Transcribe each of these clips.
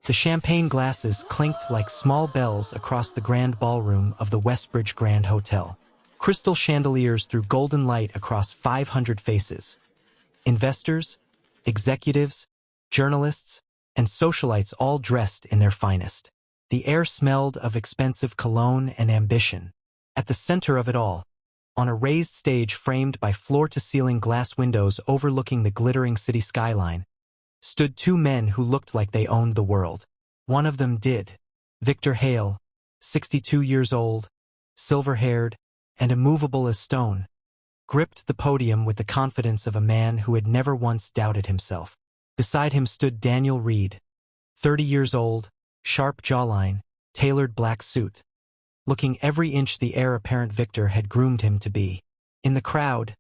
The champagne glasses clinked like small bells across the grand ballroom of the Westbridge Grand Hotel. Crystal chandeliers threw golden light across 500 faces. Investors, executives, journalists, and socialites all dressed in their finest. The air smelled of expensive cologne and ambition. At the center of it all, on a raised stage framed by floor-to-ceiling glass windows overlooking the glittering city skyline, stood two men who looked like they owned the world. One of them did. Victor Hale, 62 years old, silver-haired, and immovable as stone, gripped the podium with the confidence of a man who had never once doubted himself. Beside him stood Daniel Reed, 30 years old, sharp jawline, tailored black suit, looking every inch the heir apparent Victor had groomed him to be. In the crowd,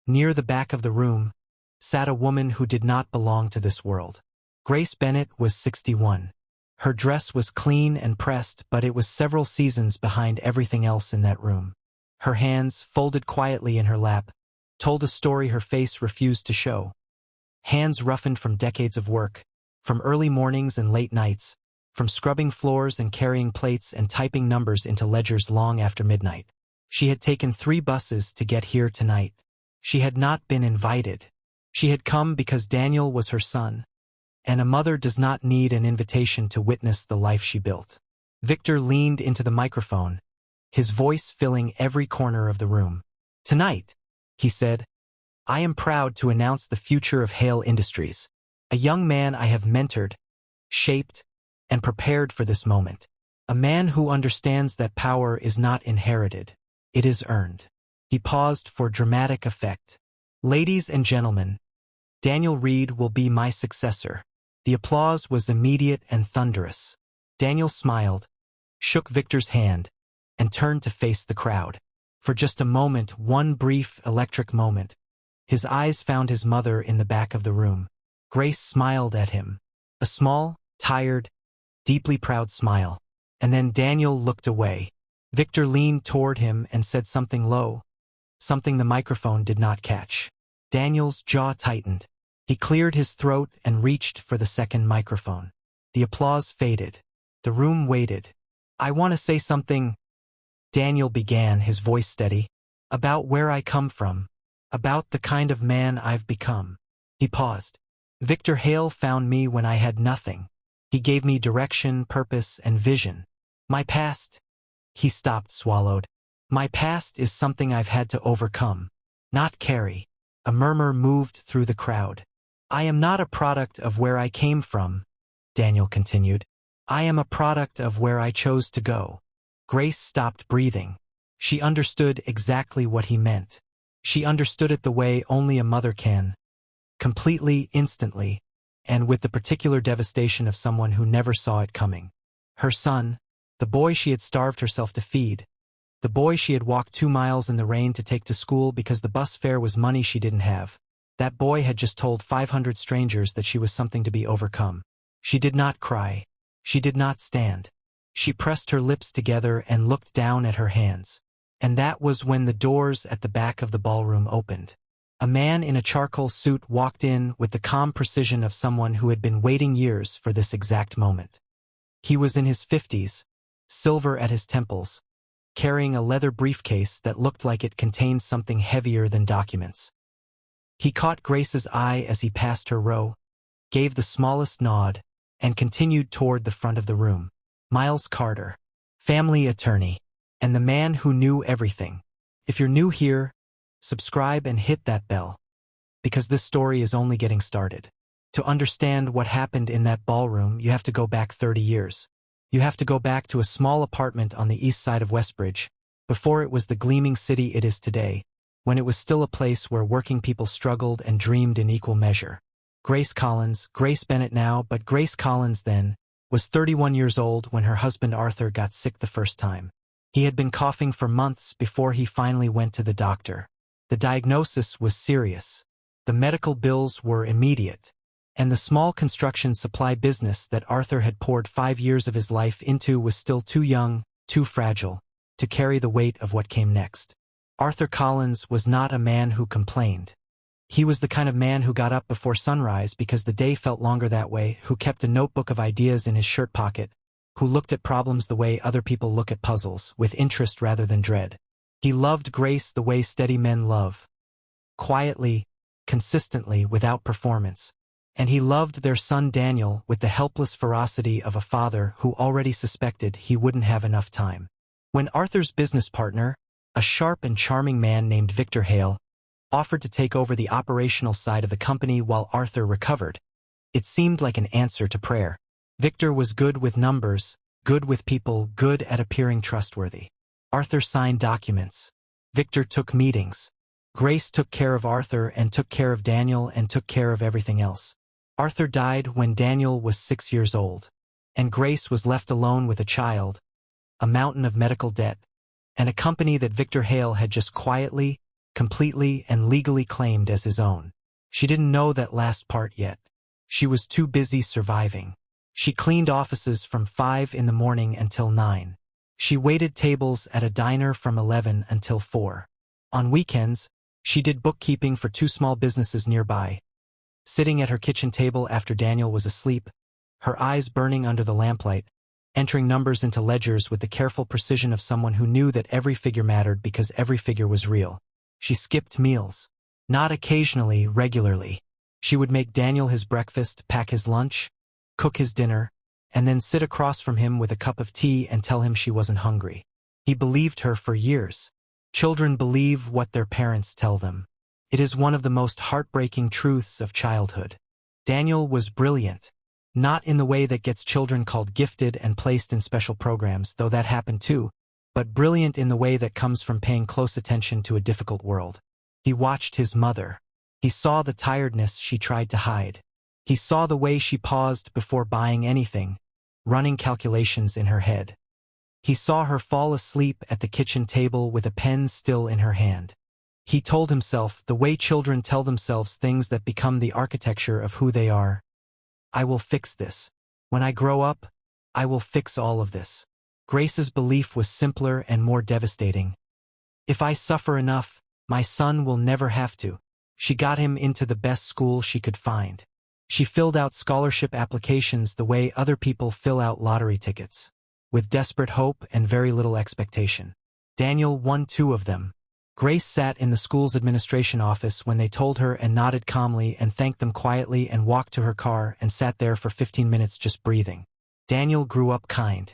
near the back of the room, sat a woman who did not belong to this world. Grace Bennett was 61. Her dress was clean and pressed, but it was several seasons behind everything else in that room. Her hands, folded quietly in her lap, told a story her face refused to show. Hands roughened from decades of work, from early mornings and late nights, from scrubbing floors and carrying plates and typing numbers into ledgers long after midnight. She had taken 3 buses to get here tonight. She had not been invited. She had come because Daniel was her son, and a mother does not need an invitation to witness the life she built. Victor leaned into the microphone, his voice filling every corner of the room. "Tonight," he said, "I am proud to announce the future of Hale Industries, a young man I have mentored, shaped, and prepared for this moment. A man who understands that power is not inherited, it is earned." He paused for dramatic effect. "Ladies and gentlemen, Daniel Reed will be my successor." The applause was immediate and thunderous. Daniel smiled, shook Victor's hand, and turned to face the crowd. For just a moment, one brief, electric moment, his eyes found his mother in the back of the room. Grace smiled at him, a small, tired, deeply proud smile. And then Daniel looked away. Victor leaned toward him and said something low, something the microphone did not catch. Daniel's jaw tightened. He cleared his throat and reached for the second microphone. The applause faded. The room waited. "I want to say something," Daniel began, his voice steady, "about where I come from, about the kind of man I've become." He paused. "Victor Hale found me when I had nothing. He gave me direction, purpose, and vision. My past," he stopped, swallowed. "My past is something I've had to overcome, not carry." A murmur moved through the crowd. "I am not a product of where I came from," Daniel continued. "I am a product of where I chose to go." Grace stopped breathing. She understood exactly what he meant. She understood it the way only a mother can. Completely, instantly, and with the particular devastation of someone who never saw it coming. Her son, the boy she had starved herself to feed, the boy she had walked 2 miles in the rain to take to school because the bus fare was money she didn't have. That boy had just told 500 strangers that she was something to be overcome. She did not cry. She did not stand. She pressed her lips together and looked down at her hands. And that was when the doors at the back of the ballroom opened. A man in a charcoal suit walked in with the calm precision of someone who had been waiting years for this exact moment. He was in his 50s, silver at his temples, carrying a leather briefcase that looked like it contained something heavier than documents. He caught Grace's eye as he passed her row, gave the smallest nod, and continued toward the front of the room. Miles Carter, family attorney, and the man who knew everything. If you're new here, subscribe and hit that bell, because this story is only getting started. To understand what happened in that ballroom, you have to go back 30 years. You have to go back to a small apartment on the east side of Westbridge, before it was the gleaming city it is today, when it was still a place where working people struggled and dreamed in equal measure. Grace Bennett now, but Grace Collins then, was 31 years old when her husband Arthur got sick the first time. He had been coughing for months before he finally went to the doctor. The diagnosis was serious. The medical bills were immediate. And the small construction supply business that Arthur had poured 5 years of his life into was still too young, too fragile, to carry the weight of what came next. Arthur Collins was not a man who complained. He was the kind of man who got up before sunrise because the day felt longer that way, who kept a notebook of ideas in his shirt pocket, who looked at problems the way other people look at puzzles, with interest rather than dread. He loved Grace the way steady men love. Quietly, consistently, without performance. And he loved their son Daniel with the helpless ferocity of a father who already suspected he wouldn't have enough time. When Arthur's business partner, a sharp and charming man named Victor Hale, offered to take over the operational side of the company while Arthur recovered, it seemed like an answer to prayer. Victor was good with numbers, good with people, good at appearing trustworthy. Arthur signed documents. Victor took meetings. Grace took care of Arthur and took care of Daniel and took care of everything else. Arthur died when Daniel was 6 years old, and Grace was left alone with a child, a mountain of medical debt, and a company that Victor Hale had just quietly, completely, and legally claimed as his own. She didn't know that last part yet. She was too busy surviving. She cleaned offices from 5 in the morning until 9. She waited tables at a diner from 11 until 4. On weekends, she did bookkeeping for 2 small businesses nearby. Sitting at her kitchen table after Daniel was asleep, her eyes burning under the lamplight, entering numbers into ledgers with the careful precision of someone who knew that every figure mattered because every figure was real. She skipped meals. Not occasionally, regularly. She would make Daniel his breakfast, pack his lunch, cook his dinner, and then sit across from him with a cup of tea and tell him she wasn't hungry. He believed her for years. Children believe what their parents tell them. It is one of the most heartbreaking truths of childhood. Daniel was brilliant. Not in the way that gets children called gifted and placed in special programs, though that happened too, but brilliant in the way that comes from paying close attention to a difficult world. He watched his mother. He saw the tiredness she tried to hide. He saw the way she paused before buying anything, running calculations in her head. He saw her fall asleep at the kitchen table with a pen still in her hand. He told himself, the way children tell themselves things that become the architecture of who they are, I will fix this. When I grow up, I will fix all of this. Grace's belief was simpler and more devastating. If I suffer enough, my son will never have to. She got him into the best school she could find. She filled out scholarship applications the way other people fill out lottery tickets, with desperate hope and very little expectation. Daniel won 2 of them. Grace sat in the school's administration office when they told her and nodded calmly and thanked them quietly and walked to her car and sat there for 15 minutes just breathing. Daniel grew up kind.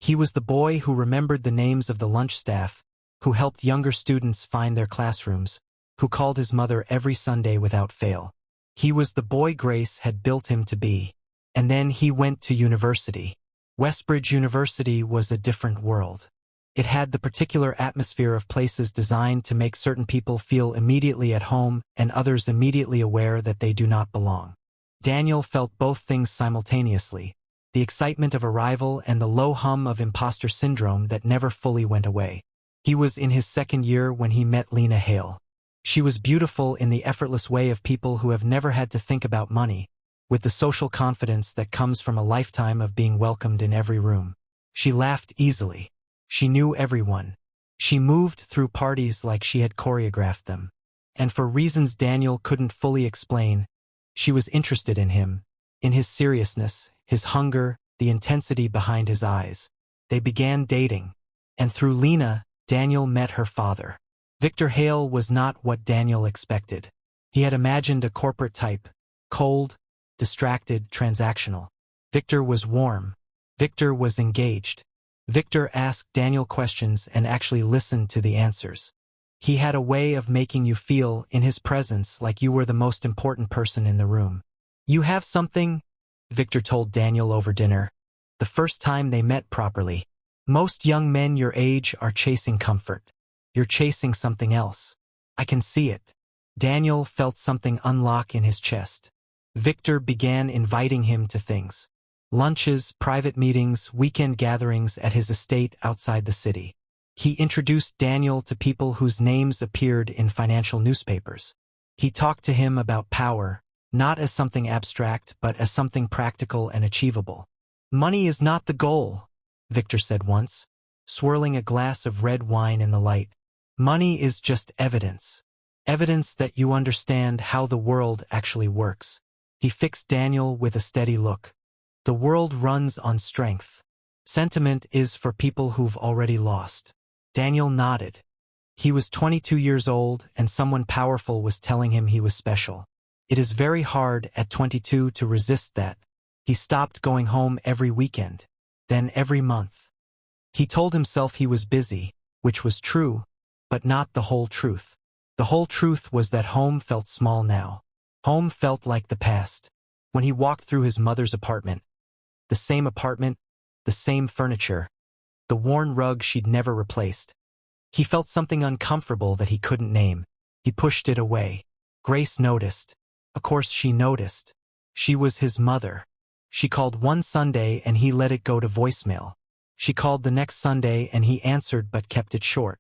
He was the boy who remembered the names of the lunch staff, who helped younger students find their classrooms, who called his mother every Sunday without fail. He was the boy Grace had built him to be. And then he went to university. Westbridge University was a different world. It had the particular atmosphere of places designed to make certain people feel immediately at home and others immediately aware that they do not belong. Daniel felt both things simultaneously, the excitement of arrival and the low hum of imposter syndrome that never fully went away. He was in his 2nd year when he met Lena Hale. She was beautiful in the effortless way of people who have never had to think about money, with the social confidence that comes from a lifetime of being welcomed in every room. She laughed easily. She knew everyone. She moved through parties like she had choreographed them. And for reasons Daniel couldn't fully explain, she was interested in him, in his seriousness, his hunger, the intensity behind his eyes. They began dating. And through Lena, Daniel met her father. Victor Hale was not what Daniel expected. He had imagined a corporate type, cold, distracted, transactional. Victor was warm. Victor was engaged. Victor asked Daniel questions and actually listened to the answers. He had a way of making you feel, in his presence, like you were the most important person in the room. "You have something?" Victor told Daniel over dinner, the first time they met properly. "Most young men your age are chasing comfort. You're chasing something else. I can see it." Daniel felt something unlock in his chest. Victor began inviting him to things. Lunches, private meetings, weekend gatherings at his estate outside the city. He introduced Daniel to people whose names appeared in financial newspapers. He talked to him about power, not as something abstract, but as something practical and achievable. "Money is not the goal," Victor said once, swirling a glass of red wine in the light. "Money is just evidence. Evidence that you understand how the world actually works. He fixed Daniel with a steady look. The world runs on strength. Sentiment is for people who've already lost. Daniel nodded. He was 22 years old, and someone powerful was telling him he was special. It is very hard at 22 to resist that. He stopped going home every weekend, then every month. He told himself he was busy, which was true, but not the whole truth. The whole truth was that home felt small now. Home felt like the past. When he walked through his mother's apartment, the same furniture, the worn rug she'd never replaced. He felt something uncomfortable that he couldn't name. He pushed it away. Grace noticed. Of course she noticed. She was his mother. She called one Sunday and he let it go to voicemail. She called the next Sunday and he answered but kept it short.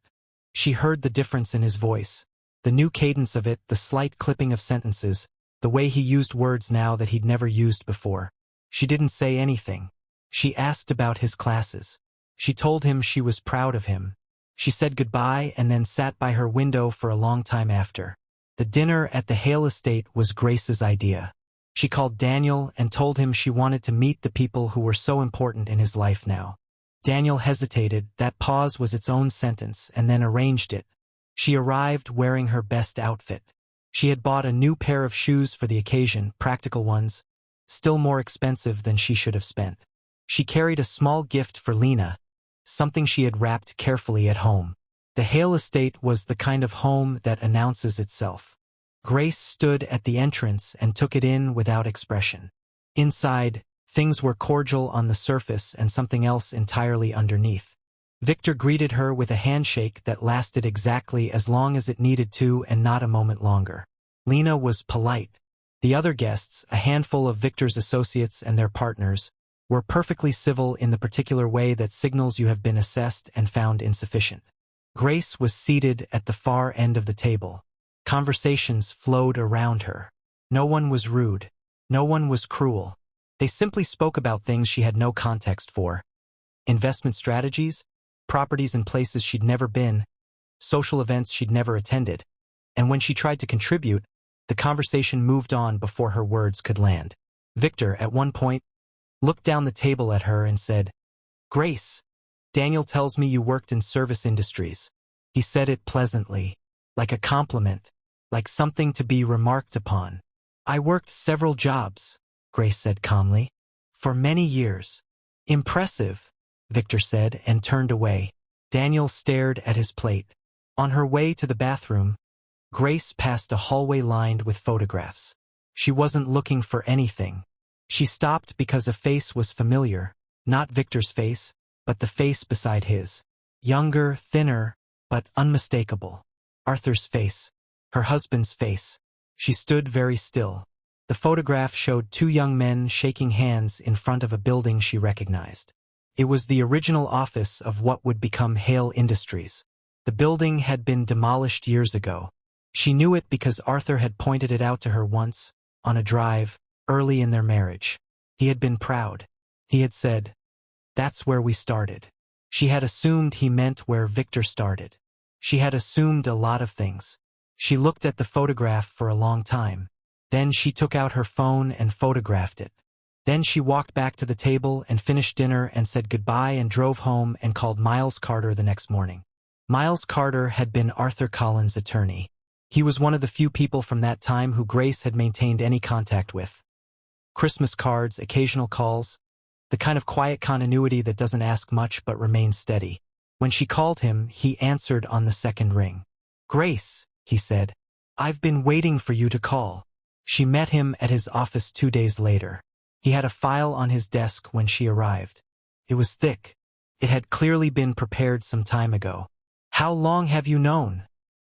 She heard the difference in his voice. The new cadence of it, the slight clipping of sentences, the way he used words now that he'd never used before. She didn't say anything. She asked about his classes. She told him she was proud of him. She said goodbye and then sat by her window for a long time after. The dinner at the Hale estate was Grace's idea. She called Daniel and told him she wanted to meet the people who were so important in his life now. Daniel hesitated. That pause was its own sentence, and then arranged it. She arrived wearing her best outfit. She had bought a new pair of shoes for the occasion, practical ones, still more expensive than she should have spent. She carried a small gift for Lena, something she had wrapped carefully at home. The Hale estate was the kind of home that announces itself. Grace stood at the entrance and took it in without expression. Inside, things were cordial on the surface and something else entirely underneath. Victor greeted her with a handshake that lasted exactly as long as it needed to and not a moment longer. Lena was polite. The other guests, a handful of Victor's associates and their partners, were perfectly civil in the particular way that signals you have been assessed and found insufficient. Grace was seated at the far end of the table. Conversations flowed around her. No one was rude. No one was cruel. They simply spoke about things she had no context for. Investment strategies, properties in places she'd never been, social events she'd never attended. And when she tried to contribute, the conversation moved on before her words could land. Victor, at one point, looked down the table at her and said, "Grace, Daniel tells me you worked in service industries." He said it pleasantly, like a compliment, like something to be remarked upon. "I worked several jobs," Grace said calmly, "for many years." "Impressive," Victor said and turned away. Daniel stared at his plate. On her way to the bathroom, Grace passed a hallway lined with photographs. She wasn't looking for anything. She stopped because a face was familiar, not Victor's face, but the face beside his. Younger, thinner, but unmistakable. Arthur's face. Her husband's face. She stood very still. The photograph showed two young men shaking hands in front of a building she recognized. It was the original office of what would become Hale Industries. The building had been demolished years ago. She knew it because Arthur had pointed it out to her once, on a drive, early in their marriage. He had been proud. He had said, "That's where we started." She had assumed he meant where Victor started. She had assumed a lot of things. She looked at the photograph for a long time. Then she took out her phone and photographed it. Then she walked back to the table and finished dinner and said goodbye and drove home and called Miles Carter the next morning. Miles Carter had been Arthur Collins' attorney. He was one of the few people from that time who Grace had maintained any contact with. Christmas cards, occasional calls, the kind of quiet continuity that doesn't ask much but remains steady. When she called him, he answered on the second ring. "Grace," he said, "I've been waiting for you to call." She met him at his office 2 days later. He had a file on his desk when she arrived. It was thick. It had clearly been prepared some time ago. "How long have you known?"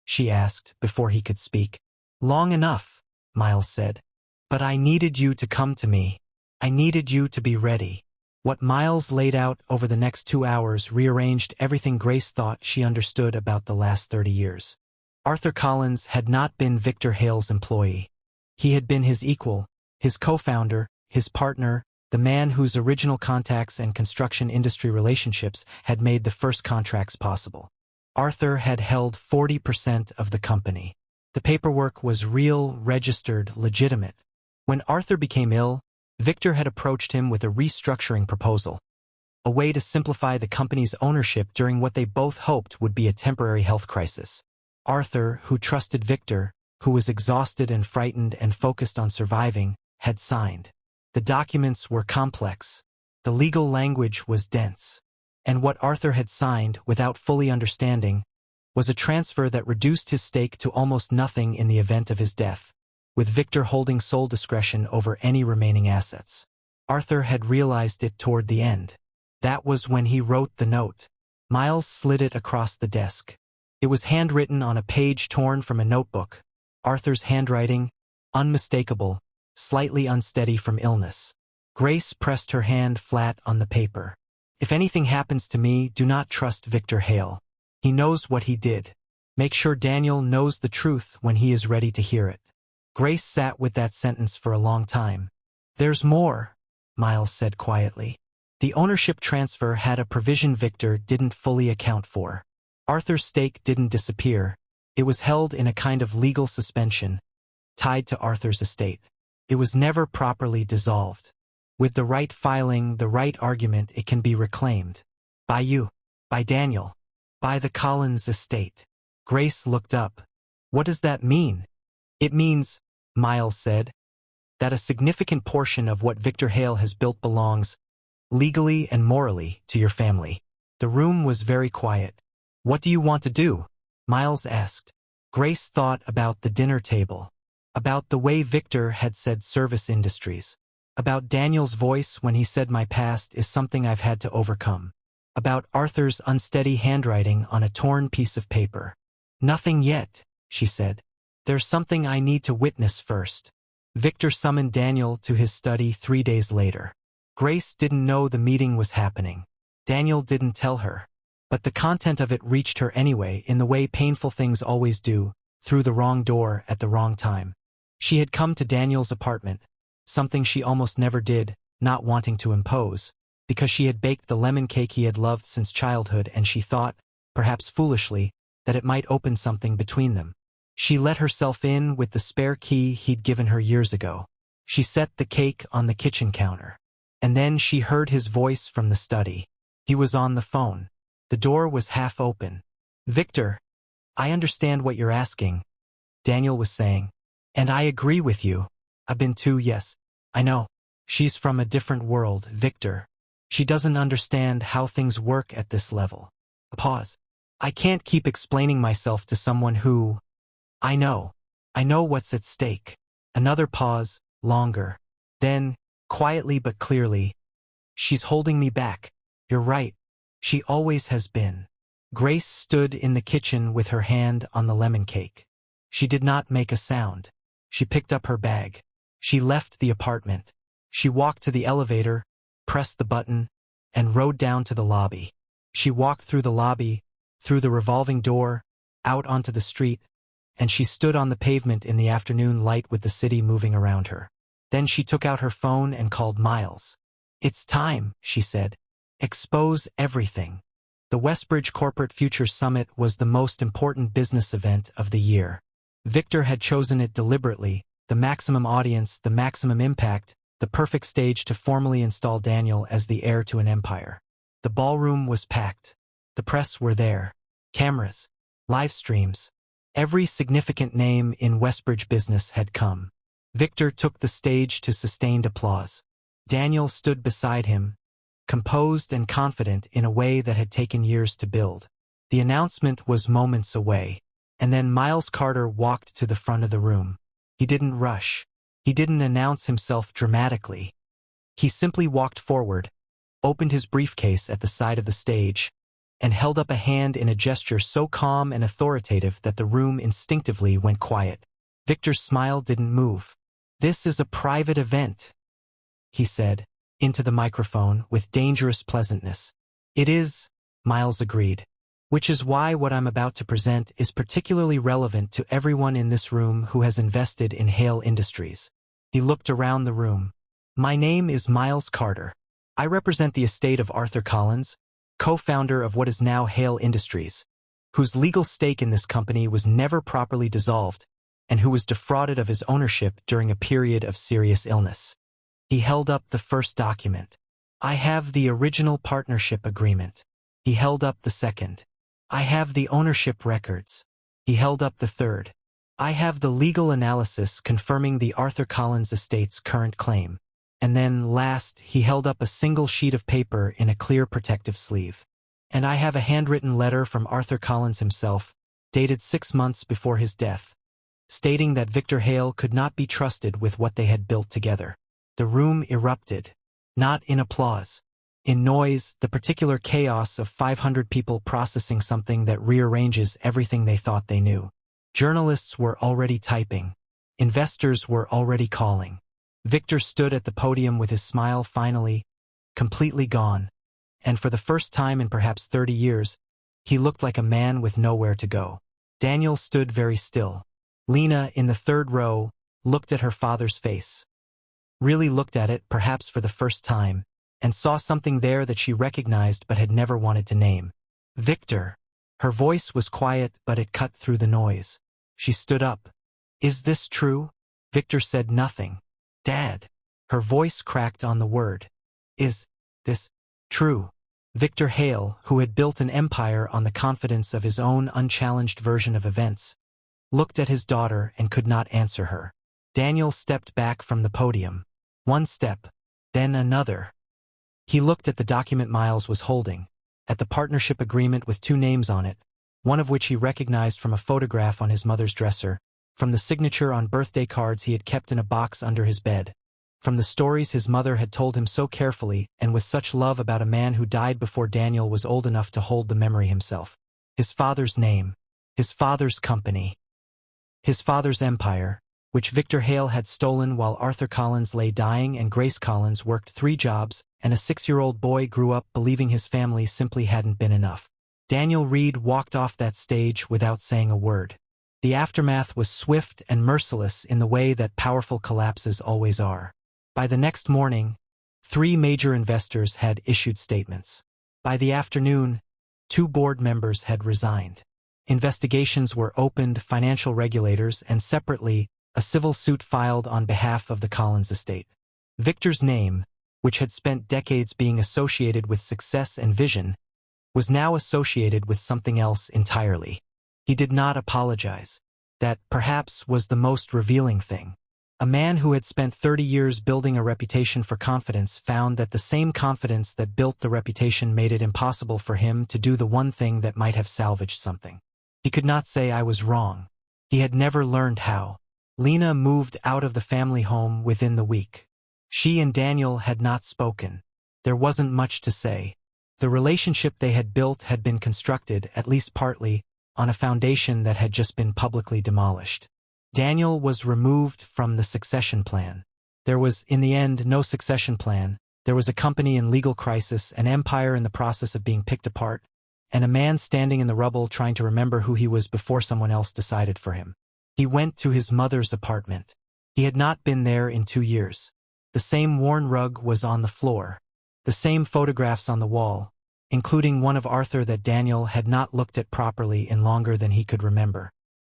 she asked before he could speak. "Long enough," Miles said. "But I needed you to come to me. I needed you to be ready." What Miles laid out over the next 2 hours rearranged everything Grace thought she understood about the last 30 years. Arthur Collins had not been Victor Hale's employee. He had been his equal, his co-founder, his partner, the man whose original contacts and construction industry relationships had made the first contracts possible. Arthur had held 40% of the company. The paperwork was real, registered, legitimate. When Arthur became ill, Victor had approached him with a restructuring proposal, a way to simplify the company's ownership during what they both hoped would be a temporary health crisis. Arthur, who trusted Victor, who was exhausted and frightened and focused on surviving, had signed. The documents were complex. The legal language was dense. And what Arthur had signed, without fully understanding, was a transfer that reduced his stake to almost nothing in the event of his death, with Victor holding sole discretion over any remaining assets. Arthur had realized it toward the end. That was when he wrote the note. Miles slid it across the desk. It was handwritten on a page torn from a notebook. Arthur's handwriting, unmistakable, slightly unsteady from illness. Grace pressed her hand flat on the paper. If anything happens to me, do not trust Victor Hale. He knows what he did. Make sure Daniel knows the truth when he is ready to hear it. Grace sat with that sentence for a long time. There's more, Miles said quietly. The ownership transfer had a provision Victor didn't fully account for. Arthur's stake didn't disappear. It was held in a kind of legal suspension, tied to Arthur's estate. It was never properly dissolved. With the right filing, the right argument, it can be reclaimed. By you. By Daniel. By the Collins estate. Grace looked up. What does that mean? It means, Miles said, that a significant portion of what Victor Hale has built belongs, legally and morally, to your family. The room was very quiet. What do you want to do? Miles asked. Grace thought about the dinner table, about the way Victor had said service industries, about Daniel's voice when he said my past is something I've had to overcome, about Arthur's unsteady handwriting on a torn piece of paper. Nothing yet, she said. There's something I need to witness first. Victor summoned Daniel to his study 3 days later. Grace didn't know the meeting was happening. Daniel didn't tell her. But the content of it reached her anyway, in the way painful things always do, through the wrong door at the wrong time. She had come to Daniel's apartment, something she almost never did, not wanting to impose, because she had baked the lemon cake he had loved since childhood, and she thought, perhaps foolishly, that it might open something between them. She let herself in with the spare key he'd given her years ago. She set the cake on the kitchen counter. And then she heard his voice from the study. He was on the phone. The door was half open. Victor, I understand what you're asking, Daniel was saying. And I agree with you. I've been too, yes. I know. She's from a different world, Victor. She doesn't understand how things work at this level. A pause. I can't keep explaining myself to someone who... I know what's at stake. Another pause, longer. Then, quietly but clearly, she's holding me back. You're right. She always has been. Grace stood in the kitchen with her hand on the lemon cake. She did not make a sound. She picked up her bag. She left the apartment. She walked to the elevator, pressed the button, and rode down to the lobby. She walked through the lobby, through the revolving door, out onto the street, and she stood on the pavement in the afternoon light with the city moving around her. Then she took out her phone and called Miles. It's time, she said. Expose everything. The Westbridge Corporate Futures Summit was the most important business event of the year. Victor had chosen it deliberately, the maximum audience, the maximum impact, the perfect stage to formally install Daniel as the heir to an empire. The ballroom was packed. The press were there. Cameras. Live streams. Every significant name in Westbridge business had come. Victor took the stage to sustained applause. Daniel stood beside him, composed and confident in a way that had taken years to build. The announcement was moments away, and then Miles Carter walked to the front of the room. He didn't rush. He didn't announce himself dramatically. He simply walked forward, opened his briefcase at the side of the stage, and held up a hand in a gesture so calm and authoritative that the room instinctively went quiet. Victor's smile didn't move. This is a private event, he said, into the microphone with dangerous pleasantness. It is, Miles agreed. Which is why what I'm about to present is particularly relevant to everyone in this room who has invested in Hale Industries. He looked around the room. My name is Miles Carter. I represent the estate of Arthur Collins, co-founder of what is now Hale Industries, whose legal stake in this company was never properly dissolved, and who was defrauded of his ownership during a period of serious illness. He held up the first document. "I have the original partnership agreement." He held up the second. "I have the ownership records." He held up the third. "I have the legal analysis confirming the Arthur Collins estate's current claim." And then, last, he held up a single sheet of paper in a clear protective sleeve. "And I have a handwritten letter from Arthur Collins himself, dated 6 months before his death, stating that Victor Hale could not be trusted with what they had built together." The room erupted. Not in applause. In noise, the particular chaos of 500 people processing something that rearranges everything they thought they knew. Journalists were already typing. Investors were already calling. Victor stood at the podium with his smile finally, completely gone. And for the first time in perhaps 30 years, he looked like a man with nowhere to go. Daniel stood very still. Lena, in the third row, looked at her father's face. Really looked at it, perhaps for the first time, and saw something there that she recognized but had never wanted to name. "Victor." Her voice was quiet, but it cut through the noise. She stood up. "Is this true?" Victor said nothing. "Dad." Her voice cracked on the word. "Is this true?" Victor Hale, who had built an empire on the confidence of his own unchallenged version of events, looked at his daughter and could not answer her. Daniel stepped back from the podium. One step, then another. He looked at the document Miles was holding, at the partnership agreement with 2 names on it, one of which he recognized from a photograph on his mother's dresser, from the signature on birthday cards he had kept in a box under his bed, from the stories his mother had told him so carefully and with such love about a man who died before Daniel was old enough to hold the memory himself. His father's name, his father's company, his father's empire, which Victor Hale had stolen while Arthur Collins lay dying and Grace Collins worked 3 jobs, and a 6-year-old boy grew up believing his family simply hadn't been enough. Daniel Reed walked off that stage without saying a word. The aftermath was swift and merciless in the way that powerful collapses always are. By the next morning, 3 major investors had issued statements. By the afternoon, 2 board members had resigned. Investigations were opened, financial regulators, and separately, a civil suit filed on behalf of the Collins estate. Victor's name, which had spent decades being associated with success and vision, was now associated with something else entirely. He did not apologize. That, perhaps, was the most revealing thing. A man who had spent 30 years building a reputation for confidence found that the same confidence that built the reputation made it impossible for him to do the one thing that might have salvaged something. He could not say "I was wrong." He had never learned how. Lena moved out of the family home within the week. She and Daniel had not spoken. There wasn't much to say. The relationship they had built had been constructed, at least partly, on a foundation that had just been publicly demolished. Daniel was removed from the succession plan. There was, in the end, no succession plan. There was a company in legal crisis, an empire in the process of being picked apart, and a man standing in the rubble trying to remember who he was before someone else decided for him. He went to his mother's apartment. He had not been there in 2 years. The same worn rug was on the floor. The same photographs on the wall, including one of Arthur that Daniel had not looked at properly in longer than he could remember.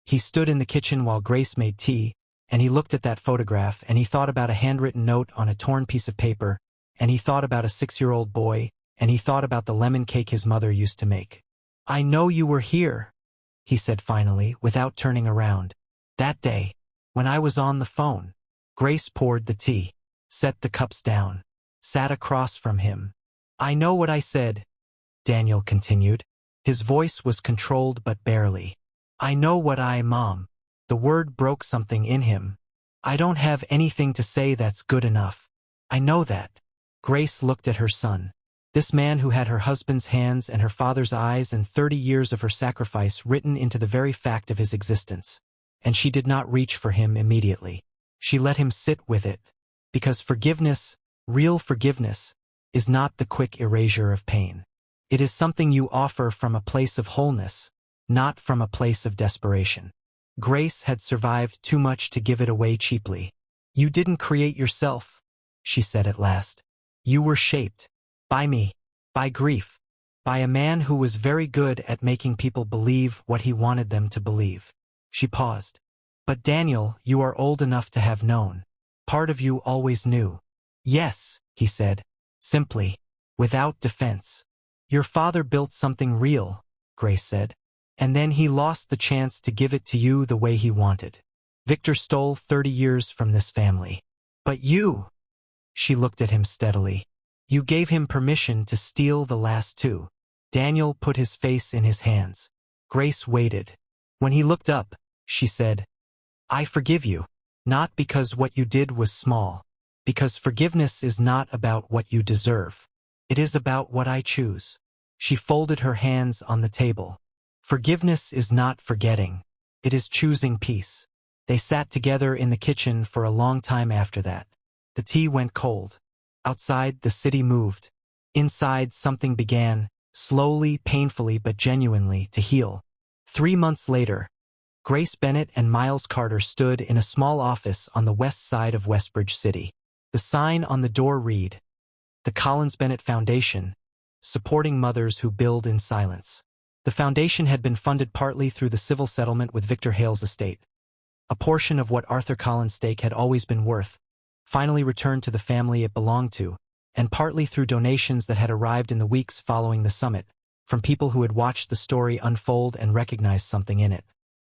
He stood in the kitchen while Grace made tea, and he looked at that photograph, and he thought about a handwritten note on a torn piece of paper, and he thought about a 6-year-old boy, and he thought about the lemon cake his mother used to make. "I know you were here," he said finally, without turning around. "That day, when I was on the phone." Grace poured the tea, set the cups down, sat across from him. "I know what I said," Daniel continued. His voice was controlled but barely. "I know what Mom." The word broke something in him. "I don't have anything to say that's good enough. I know that." Grace looked at her son. This man who had her husband's hands and her father's eyes and 30 years of her sacrifice written into the very fact of his existence. And she did not reach for him immediately. She let him sit with it. Because forgiveness, real forgiveness, is not the quick erasure of pain. It is something you offer from a place of wholeness, not from a place of desperation. Grace had survived too much to give it away cheaply. "You didn't create yourself," she said at last. "You were shaped. By me. By grief. By a man who was very good at making people believe what he wanted them to believe." She paused. But Daniel, you are old enough to have known. Part of you always knew. Yes, he said, simply, without defense. Your father built something real, Grace said. And then he lost the chance to give it to you the way he wanted. Victor stole 30 years from this family. But you, she looked at him steadily. You gave him permission to steal the last two. Daniel put his face in his hands. Grace waited. When he looked up, she said, I forgive you. Not because what you did was small. Because forgiveness is not about what you deserve. It is about what I choose. She folded her hands on the table. Forgiveness is not forgetting. It is choosing peace. They sat together in the kitchen for a long time after that. The tea went cold. Outside, the city moved. Inside, something began, slowly, painfully, but genuinely, to heal. 3 months later, Grace Bennett and Miles Carter stood in a small office on the west side of Westbridge City. The sign on the door read, The Collins Bennett Foundation, supporting mothers who build in silence. The foundation had been funded partly through the civil settlement with Victor Hale's estate. A portion of what Arthur Collins' stake had always been worth, finally returned to the family it belonged to, and partly through donations that had arrived in the weeks following the summit, from people who had watched the story unfold and recognized something in it.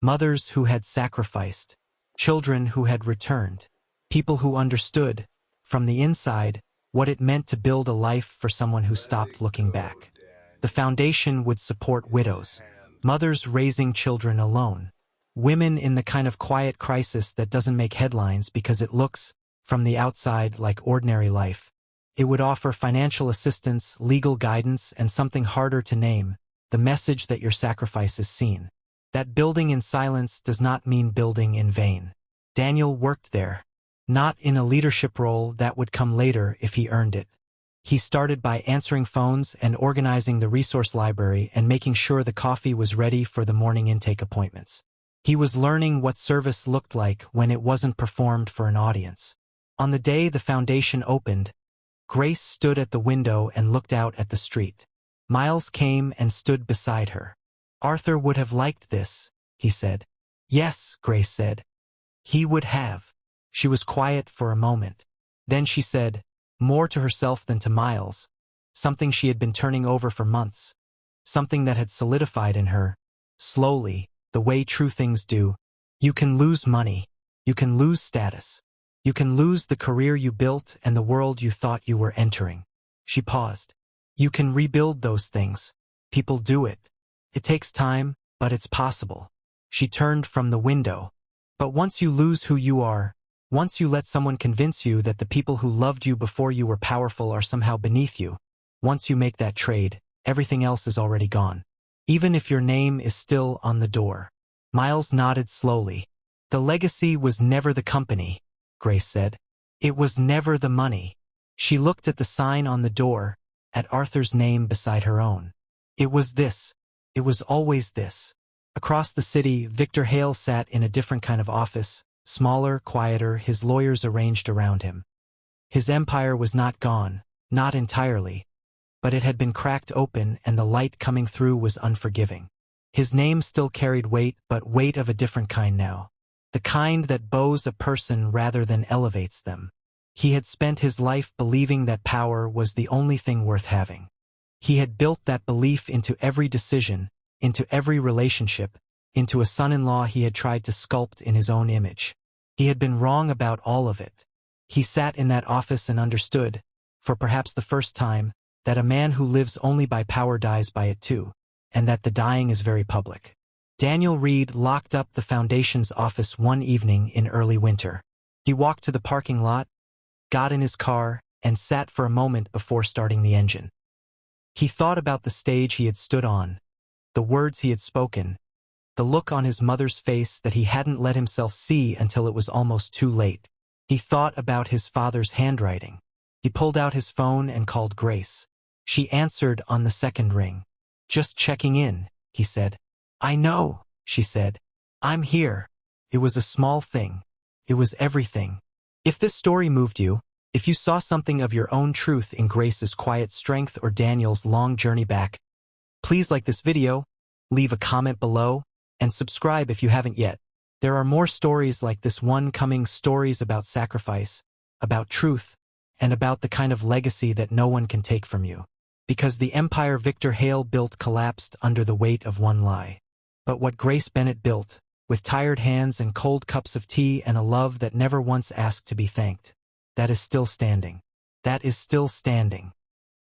Mothers who had sacrificed, children who had returned, people who understood, from the inside, what it meant to build a life for someone who stopped looking back. The foundation would support widows, mothers raising children alone, women in the kind of quiet crisis that doesn't make headlines because it looks, from the outside, like ordinary life. It would offer financial assistance, legal guidance, and something harder to name, the message that your sacrifice is seen. That building in silence does not mean building in vain. Daniel worked there. Not in a leadership role that would come later if he earned it. He started by answering phones and organizing the resource library and making sure the coffee was ready for the morning intake appointments. He was learning what service looked like when it wasn't performed for an audience. On the day the foundation opened, Grace stood at the window and looked out at the street. Miles came and stood beside her. Arthur would have liked this, he said. Yes, Grace said. He would have. She was quiet for a moment. Then she said, more to herself than to Miles, something she had been turning over for months, something that had solidified in her, slowly, the way true things do. You can lose money. You can lose status. You can lose the career you built and the world you thought you were entering. She paused. You can rebuild those things. People do it. It takes time, but it's possible. She turned from the window. But once you lose who you are, once you let someone convince you that the people who loved you before you were powerful are somehow beneath you, once you make that trade, everything else is already gone. Even if your name is still on the door. Miles nodded slowly. The legacy was never the company, Grace said. It was never the money. She looked at the sign on the door, at Arthur's name beside her own. It was this. It was always this. Across the city, Victor Hale sat in a different kind of office, smaller, quieter, his lawyers arranged around him. His empire was not gone, not entirely, but it had been cracked open and the light coming through was unforgiving. His name still carried weight, but weight of a different kind now. The kind that bows a person rather than elevates them. He had spent his life believing that power was the only thing worth having. He had built that belief into every decision, into every relationship, into a son-in-law he had tried to sculpt in his own image. He had been wrong about all of it. He sat in that office and understood, for perhaps the first time, that a man who lives only by power dies by it too, and that the dying is very public. Daniel Reed locked up the foundation's office one evening in early winter. He walked to the parking lot, got in his car, and sat for a moment before starting the engine. He thought about the stage he had stood on, the words he had spoken, the look on his mother's face that he hadn't let himself see until it was almost too late. He thought about his father's handwriting. He pulled out his phone and called Grace. She answered on the second ring. Just checking in, he said. I know, she said. I'm here. It was a small thing. It was everything. If this story moved you, if you saw something of your own truth in Grace's quiet strength or Daniel's long journey back, please like this video, leave a comment below, and subscribe if you haven't yet. There are more stories like this one coming, stories about sacrifice, about truth, and about the kind of legacy that no one can take from you. Because the empire Victor Hale built collapsed under the weight of one lie. But what Grace Bennett built, with tired hands and cold cups of tea and a love that never once asked to be thanked, that is still standing. That is still standing.